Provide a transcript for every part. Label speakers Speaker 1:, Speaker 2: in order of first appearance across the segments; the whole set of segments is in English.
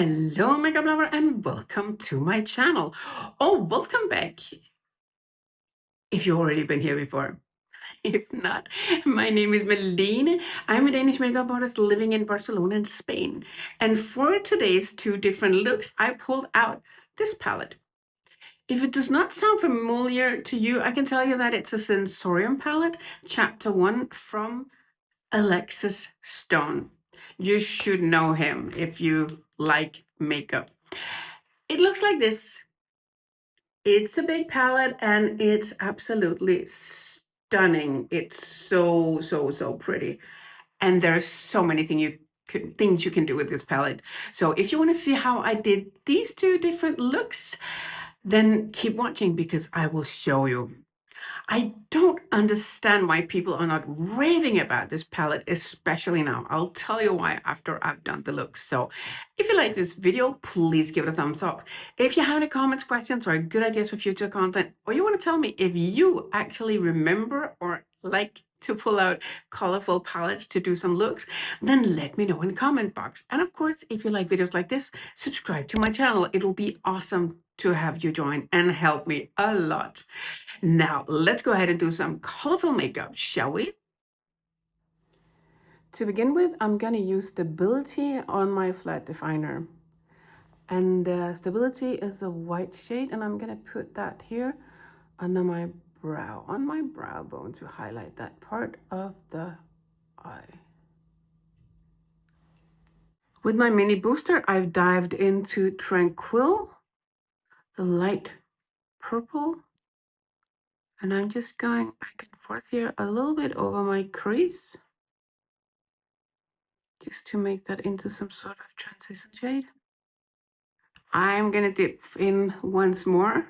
Speaker 1: Hello, makeup lover, and welcome to my channel. Oh, welcome back if you've already been here before. If not, my name is Malene. I'm a Danish makeup artist living in Barcelona in Spain. And for today's two different looks, I pulled out this palette. If it does not sound familiar to you, I can tell you that it's a Sensorium palette, Chapter I from Alexis Stone. You should know him if you like makeup. It looks like this. It's a big palette and it's absolutely stunning. It's so pretty. And there's so many things you can do with this palette. So if you want to see how I did these two different looks, then keep watching because I will show you. I don't understand why people are not raving about this palette, especially now. I'll tell you why after I've done the looks. So if you like this video, please give it a thumbs up. If you have any comments, questions, or good ideas for future content, or you want to tell me if you actually remember or like to pull out colorful palettes to do some looks, then let me know in the comment box. And of course, if you like videos like this, subscribe to my channel. It will be awesome to have you join and help me a lot. Now, let's go ahead and do some colorful makeup, shall we? To begin with, I'm going to use Stability on my flat definer. And Stability is a white shade, and I'm going to put that here under my brow, on my brow bone to highlight that part of the eye. With my mini booster, I've dived into Tranquil, the light purple. And I'm just going back and forth here a little bit over my crease, just to make that into some sort of transition shade. I'm gonna dip in once more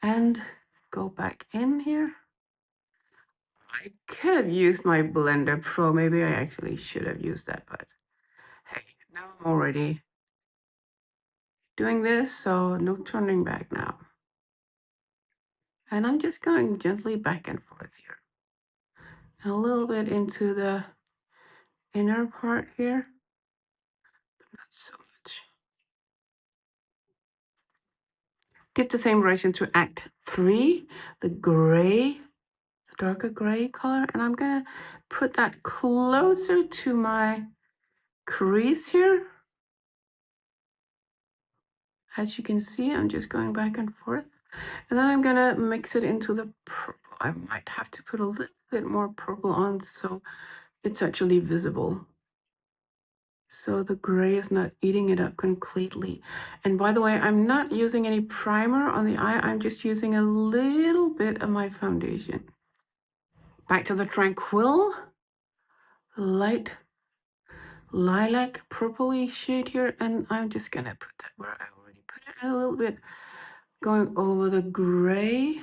Speaker 1: and go back in here. I could have used my Blender Pro. Maybe I actually should have used that, but hey, now I'm already doing this, so no turning back now. And I'm just going gently back and forth here. And a little bit into the inner part here, but not so much. Give the same version to Act 3, the gray, the darker gray color, and I'm gonna put that closer to my crease here. As you can see, I'm just going back and forth. And then I'm gonna mix it into the purple. I might have to put a little bit more purple on so it's actually visible, so the gray is not eating it up completely. And by the way, I'm not using any primer on the eye. I'm just using a little bit of my foundation. Back to the Tranquil, light lilac purpley shade here, and I'm just gonna put that where I already put it, a little bit going over the gray,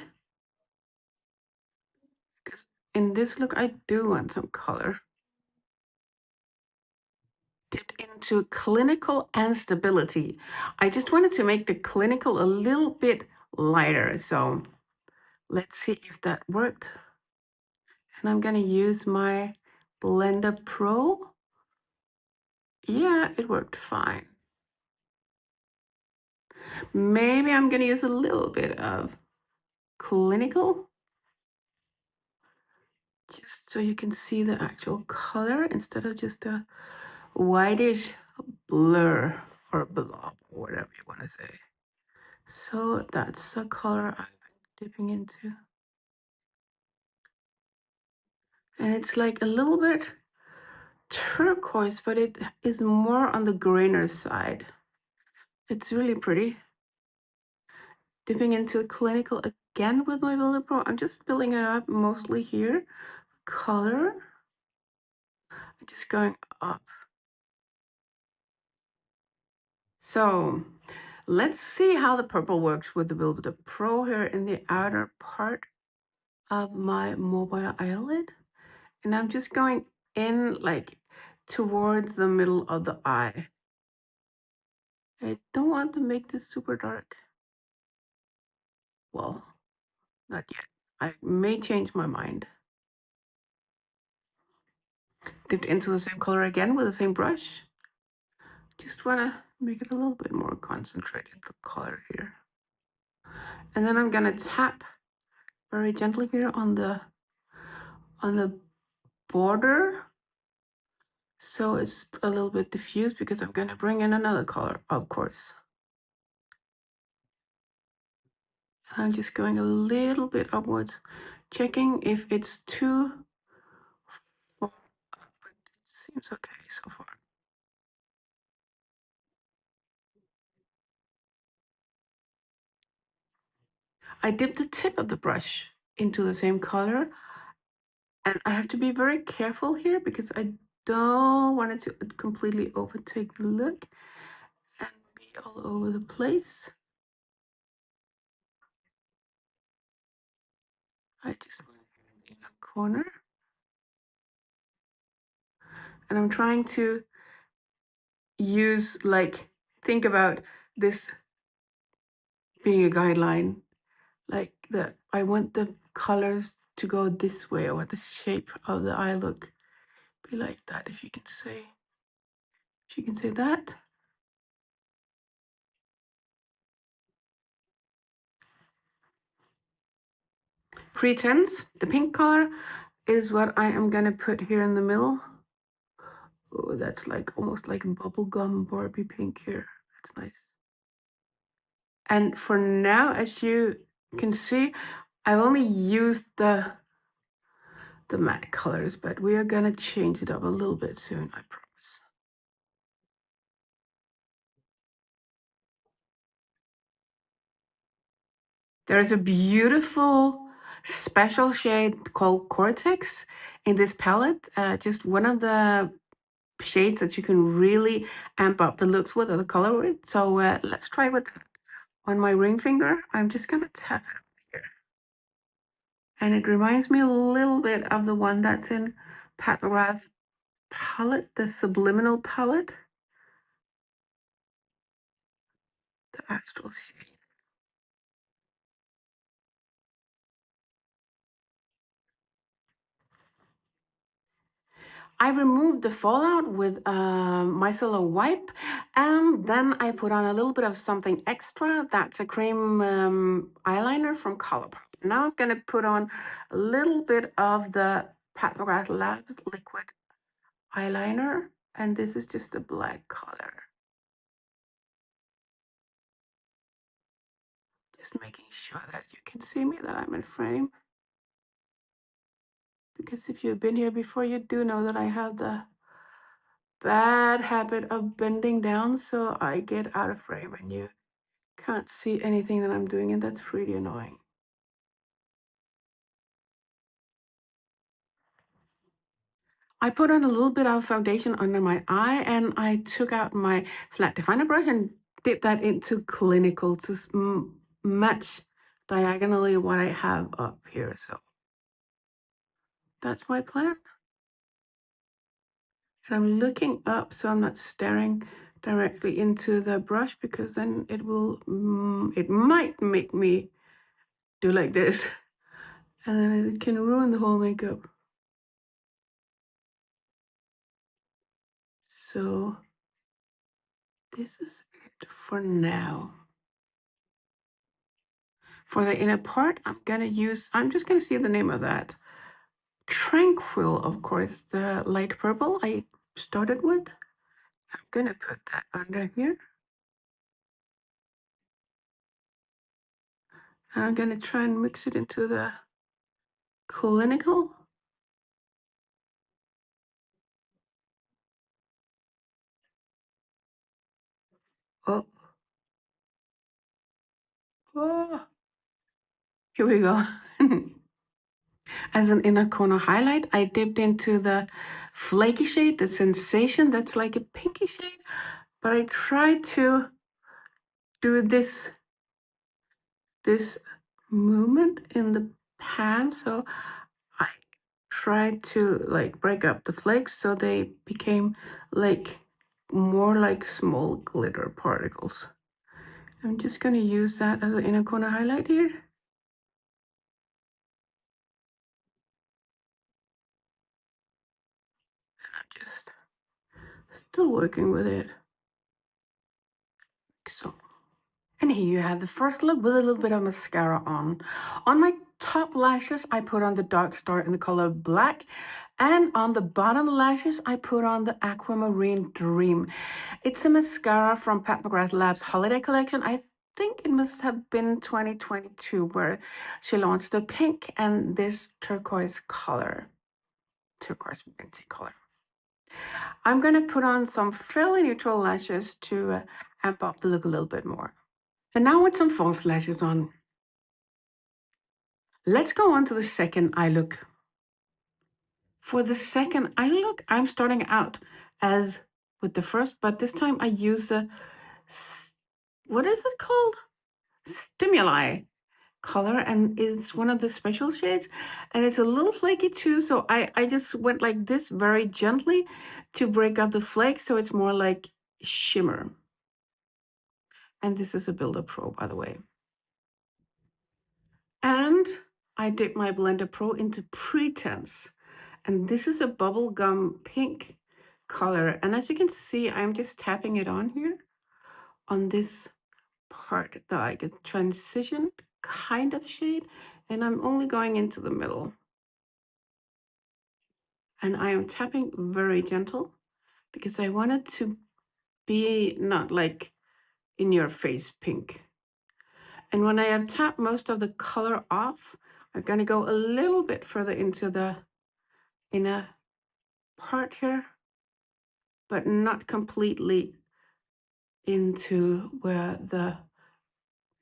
Speaker 1: because in this look I do want some color. Dipped into Clinical and Stability. I just wanted to make the Clinical a little bit lighter, so let's see if that worked. And I'm gonna use my Blender Pro. Yeah, it worked fine. Maybe I'm gonna use a little bit of Clinical, just so you can see the actual color instead of just a whitish blur or blob, or whatever you want to say. So that's the color I've been dipping into. And it's like a little bit turquoise, but it is more on the grainer side. It's really pretty. Dipping into Clinical again with my Blender Pro. I'm just building it up mostly here. Color. Just going up. So let's see how the purple works with the Blender Pro here in the outer part of my mobile eyelid. And I'm just going in like towards the middle of the eye. I don't want to make this super dark. Well, not yet. I may change my mind. Dipped into the same color again with the same brush. Just want to make it a little bit more concentrated, the color here. And then I'm gonna tap very gently here on the border, so it's a little bit diffused, because I'm gonna bring in another color, of course. I'm just going a little bit upwards, checking if it's too far up, but it seems okay so far. I dip the tip of the brush into the same color, and I have to be very careful here because I don't want it to completely overtake the look and be all over the place. I just want it in a corner, and I'm trying to use, like, think about this being a guideline, like I want the colors to go this way, or the shape of the eye look be like that, if you can say that. Pretense, the pink color, is what I am gonna put here in the middle. Oh, that's like almost like bubblegum Barbie pink here. That's nice. And for now, as you can see, I've only used the matte colors, but we are gonna change it up a little bit soon, I promise. There's a beautiful special shade called Cortex in this palette. Just one of the shades that you can really amp up the looks with, or the color with. So let's try with that. On my ring finger, I'm just gonna tap it here. And it reminds me a little bit of the one that's in Pat McGrath palette, the Subliminal palette, the Astral shade. I removed the fallout with a micellar wipe, and then I put on a little bit of something extra. That's a cream eyeliner from Colourful. Now I'm gonna put on a little bit of the Pat McGrath Labs liquid eyeliner, and this is just a black color. Just making sure that you can see me, that I'm in frame. Because if you've been here before, you do know that I have the bad habit of bending down, so I get out of frame and you can't see anything that I'm doing, and that's really annoying. I put on a little bit of foundation under my eye, and I took out my flat definer brush and dipped that into clinical to match diagonally what I have up here. So that's my plan. And I'm looking up so I'm not staring directly into the brush, because then it might make me do like this, and then it can ruin the whole makeup. So this is it for now. For the inner part, I'm just gonna see the name of that. Tranquil, of course, the light purple I started with. I'm gonna put that under here. And I'm gonna try and mix it into the clinical. Oh, oh. Here we go. As an inner corner highlight, I dipped into the flaky shade, the Sensation. That's like a pinky shade, but I tried to do this movement in the pan, so I tried to like break up the flakes so they became like more like small glitter particles. I'm just gonna use that as an inner corner highlight here. I'm just still working with it. so. And here you have the first look with a little bit of mascara on. On my top lashes, I put on the Dark Star in the color black. And on the bottom lashes, I put on the Aquamarine Dream. It's a mascara from Pat McGrath Labs Holiday Collection. I think it must have been 2022 where she launched the pink and this turquoise color. Turquoise minty color. I'm going to put on some fairly neutral lashes to amp up the look a little bit more. And now with some false lashes on. Let's go on to the second eye look. For the second eye look, I'm starting out as with the first, but this time I use the, what is it called? Stimuli color, and it's one of the special shades, and it's a little flaky too, so I just went like this very gently to break up the flakes, so it's more like shimmer. And this is a Builder Pro, by the way. And I dip my Blender Pro into Pretense. And this is a bubblegum pink color. And as you can see, I'm just tapping it on here on this part, the like a transition kind of shade. And I'm only going into the middle. And I am tapping very gentle because I want it to be not like in your face pink. And when I have tapped most of the color off, I'm going to go a little bit further into the inner part here, but not completely into where the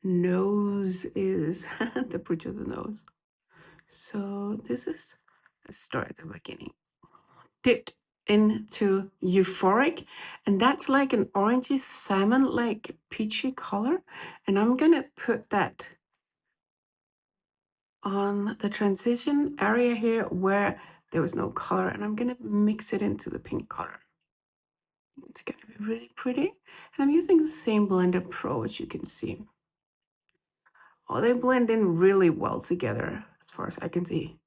Speaker 1: nose is, the bridge of the nose. So this is, let's start at the beginning. Dipped into Euphoric, and that's like an orangey salmon, like peachy color. And I'm gonna put that on the transition area here where there was no color, and I'm gonna mix it into the pink color. It's gonna be really pretty. And I'm using the same Blender Pro, as you can see. Oh, they blend in really well together, as far as I can see.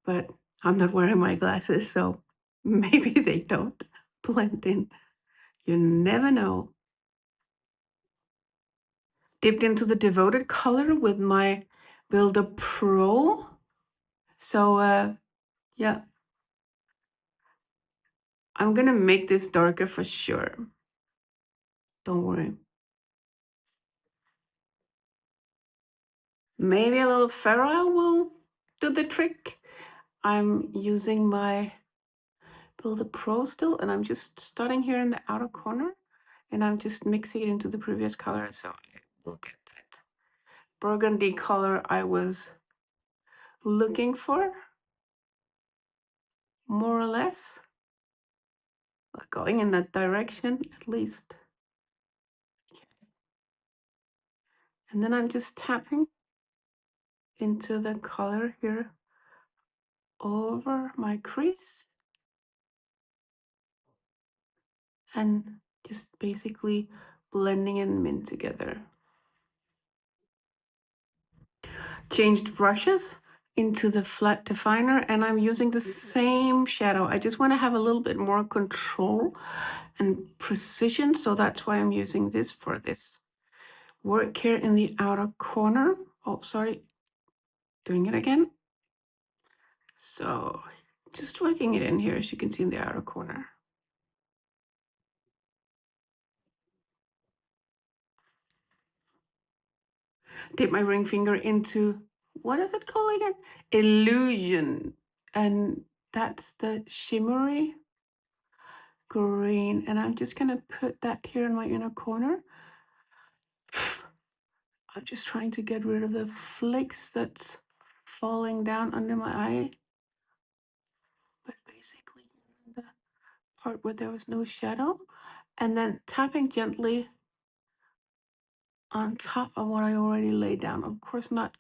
Speaker 1: But I'm not wearing my glasses, so maybe they don't blend in. You never know. Dipped into the Devoted color with my Builder Pro. So, yeah. I'm gonna make this darker for sure. Don't worry. Maybe a little Ferrule will do the trick. I'm using my Builder Pro still, and I'm just starting here in the outer corner, and I'm just mixing it into the previous color, so I will get that burgundy color I was looking for, more or less. Going in that direction, at least. Okay. And then I'm just tapping into the color here over my crease. And just basically blending them in together. Changed brushes into the flat definer, and I'm using the same shadow. I just want to have a little bit more control and precision, so that's why I'm using this for this work here in the outer corner. Oh, sorry, doing it again. So just working it in here, as you can see in the outer corner. Dip my ring finger into, what is it called again? Illusion. And that's the shimmery green. And I'm just gonna put that here in my inner corner. I'm just trying to get rid of the flakes that's falling down under my eye. But basically the part where there was no shadow. And then tapping gently on top of what I already laid down. Of course, not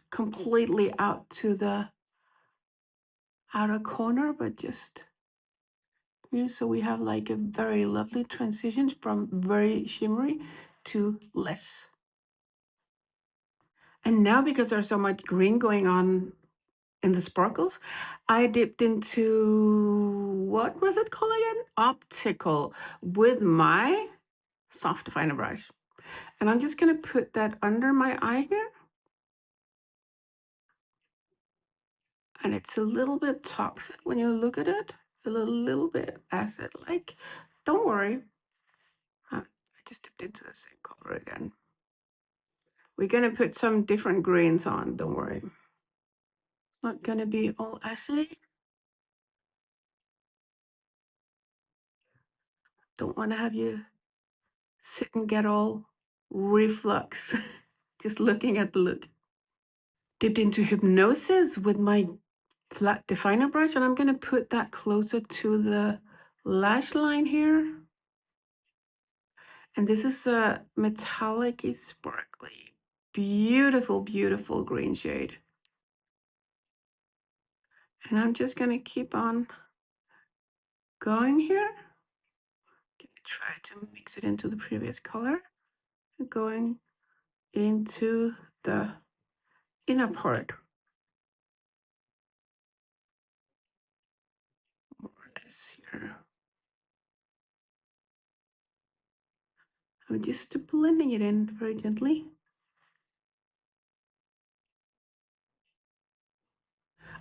Speaker 1: completely out to the outer corner, but just here, so we have like a very lovely transition from very shimmery to less. And now, because there's so much green going on in the sparkles, I dipped into, what was it called again? Optical with my soft definer brush. And I'm just going to put that under my eye here. And it's a little bit toxic when you look at it. A little bit acid-like. Don't worry. I just dipped into the same color again. We're going to put some different greens on. Don't worry. It's not going to be all acidy. Don't want to have you sit and get all reflux just looking at the look. Dipped into hypnosis with my flat definer brush, and I'm going to put that closer to the lash line here. And this is a metallic-y, sparkly, beautiful, beautiful green shade. And I'm just going to keep on going here. Try to mix it into the previous color. Going into the inner part. More or less here. I'm just blending it in very gently.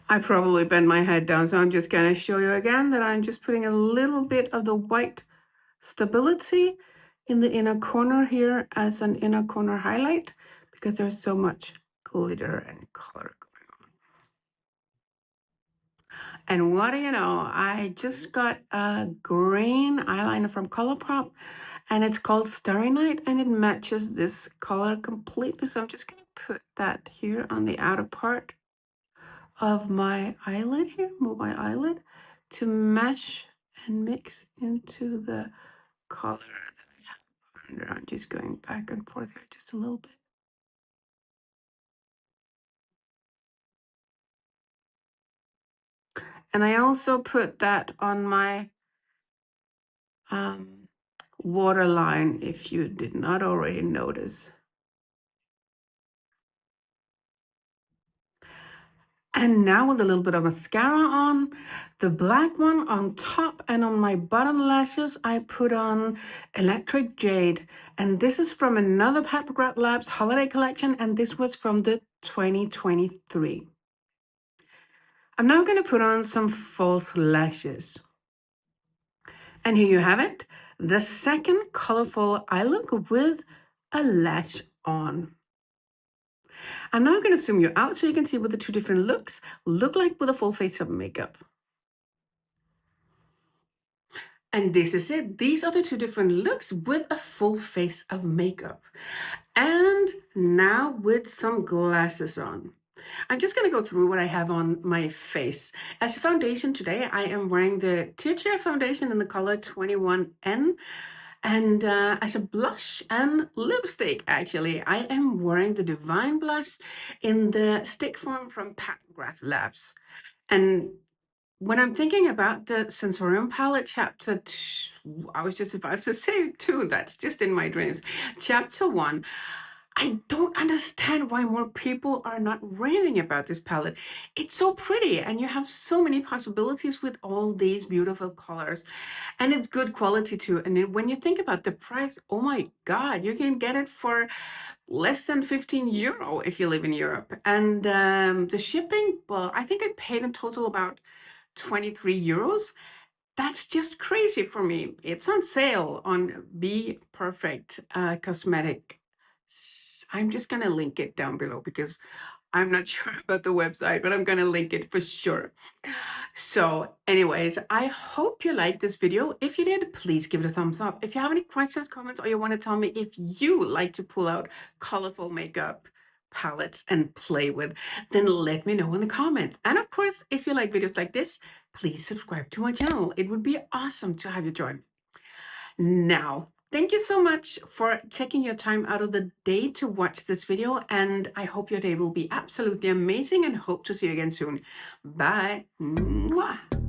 Speaker 1: I probably bent my head down, so I'm just going to show you again that I'm just putting a little bit of the white stability in the inner corner here as an inner corner highlight, because there's so much glitter and color going on. And what do you know, I just got a green eyeliner from Colourpop, and it's called Starry Night, and it matches this color completely. So I'm just going to put that here on the outer part of my eyelid here, move my eyelid to mesh and mix into the color that I have under. I'm just going back and forth here just a little bit. And I also put that on my waterline, if you did not already notice. And now with a little bit of mascara on, the black one on top, and on my bottom lashes, I put on Electric Jade. And this is from another Papercraft Labs holiday collection, and this was from the 2023. I'm now going to put on some false lashes. And here you have it, the second colorful eye look with a lash on. I'm now going to zoom you out so you can see what the two different looks look like with a full face of makeup. And this is it. These are the two different looks with a full face of makeup. And now with some glasses on. I'm just going to go through what I have on my face. As a foundation today, I am wearing the Tear foundation in the color 21N. And as a blush and lipstick, actually, I am wearing the Divine Blush in the stick form from Papercraft Labs. And when I'm thinking about the Sensorium palette, I was just about to say 2, that's just in my dreams. Chapter 1, I don't understand why more people are not raving about this palette. It's so pretty, and you have so many possibilities with all these beautiful colors. And it's good quality too. And when you think about the price, oh my God, you can get it for less than 15 euro if you live in Europe. And the shipping, well, I think I paid in total about 23 euros. That's just crazy for me. It's on sale on Be Perfect Cosmetic. I'm just going to link it down below because I'm not sure about the website, but I'm going to link it for sure. So anyways, I hope you liked this video. If you did, please give it a thumbs up. If you have any questions, comments, or you want to tell me if you like to pull out colorful makeup palettes and play with, then let me know in the comments. And of course, if you like videos like this, please subscribe to my channel. It would be awesome to have you join. Now, thank you so much for taking your time out of the day to watch this video, and I hope your day will be absolutely amazing and hope to see you again soon. Bye. Mwah.